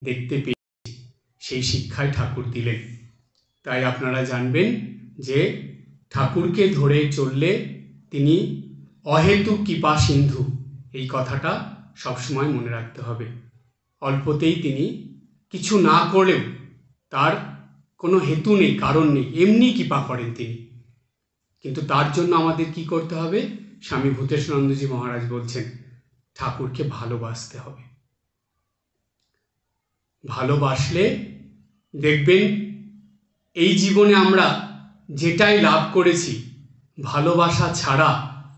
দেখতে পেয়েছি, সেই শিক্ষাই ঠাকুর দিলেন। তাই আপনারা জানবেন যে ঠাকুরকে ধরে চললে তিনি অহেতুক কৃপা সিন্ধু, এই কথাটা সবসময় মনে রাখতে হবে। অল্পতেই তিনি কিছু না করলেও তার কোনো হেতু নেই, কারণ নেই, এমনি কৃপা করেন তিনি। কিন্তু তার জন্য আমাদের কি করতে হবে? স্বামী ভূতেশানন্দজি মহারাজ বলছেন ঠাকুরকে ভালোবাসতে হবে। ভালোবাসলে দেখবেন এই জীবনে আমরা যেটাই লাভ করেছি, ভালোবাসা ছাড়া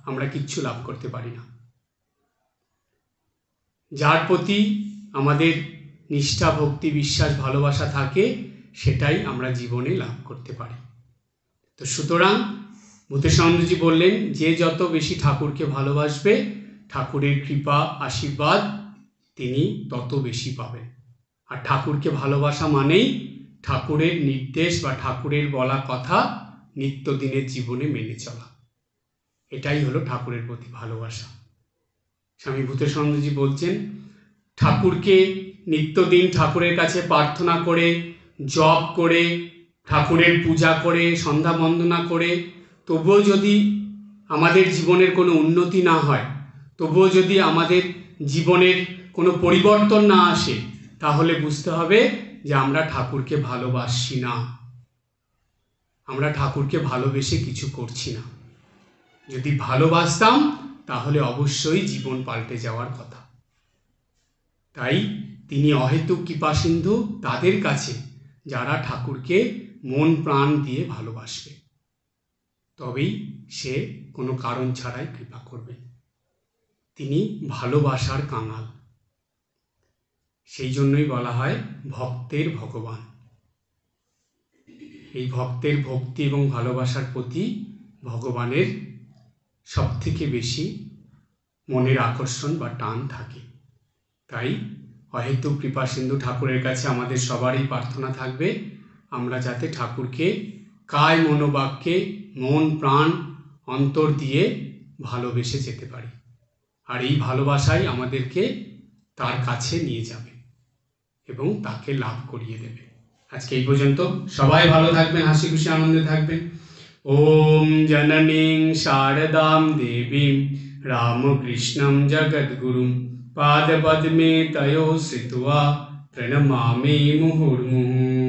আমরা কিচ্ছু লাভ করতে পারি না। যার প্রতি আমাদের নিষ্ঠা, ভক্তি, বিশ্বাস, ভালোবাসা থাকে, সেটাই আমরা জীবনে লাভ করতে পারি। তো সুতরাং ভূতেশানন্দজি বললেন যে যত বেশি ঠাকুরকে ভালোবাসবে, ঠাকুরের কৃপা আশীর্বাদ তিনি তত বেশি পাবেন। আর ঠাকুরকে ভালোবাসা মানেই ঠাকুরের নির্দেশ বা ঠাকুরের বলা কথা নিত্যদিনের জীবনে মেনে চলা। এটাই হলো ঠাকুরের প্রতি ভালোবাসা। স্বামী ভূতেশানন্দজি বলছেন ঠাকুরকে নিত্যদিন ঠাকুরের কাছে প্রার্থনা করে, জপ করে, ঠাকুরের পূজা করে, সন্ধ্যা বন্দনা করে তবুও যদি আমাদের জীবনের কোনো উন্নতি না হয়, তবুও যদি আমাদের জীবনের কোনো পরিবর্তন না আসে, তাহলে বুঝতে হবে যে আমরা ঠাকুরকে ভালোবাসছি না, আমরা ঠাকুরকে ভালোবেসে কিছু করছি না। যদি ভালোবাসতাম তাহলে অবশ্যই জীবন পাল্টে যাওয়ার কথা। তাই তিনি অহেতুক কৃপা সিন্ধু তাদের কাছে যারা ঠাকুরকে মন প্রাণ দিয়ে ভালোবাসবে, তবেই সে কোনো কারণ ছাড়াই কৃপা করবে। তিনি ভালোবাসার কাঙাল, সেই জন্যই বলা হয় ভক্তের ভগবান। এই ভক্তের ভক্তি এবং ভালোবাসার প্রতি ভগবানের সবথেকে বেশি মনের আকর্ষণ বা টান থাকে। তাই অহেতুক কৃপা সিন্ধু ঠাকুরের কাছে আমাদের সবারই প্রার্থনা থাকবে আমরা যাতে ঠাকুরকে কায় মনোবাক্যে মন প্রাণ অন্তর দিয়ে ভালোবেসে যেতে পারি। আর এই ভালোবাসাই আমাদেরকে তার কাছে নিয়ে যাবে এবং তাকে লাভ করিয়ে দেবে। আজকে এই পর্যন্ত। সবাই ভালো থাকবেন, হাসি খুশি আনন্দে থাকবেন। ওম জননীং শারদাম দেবীম রামকৃষ্ণম জগদ্গুরুম পাদপদ্মে তয়োঃ শ্রিত্বা প্রণমামি মুহুর্মুহুঃ।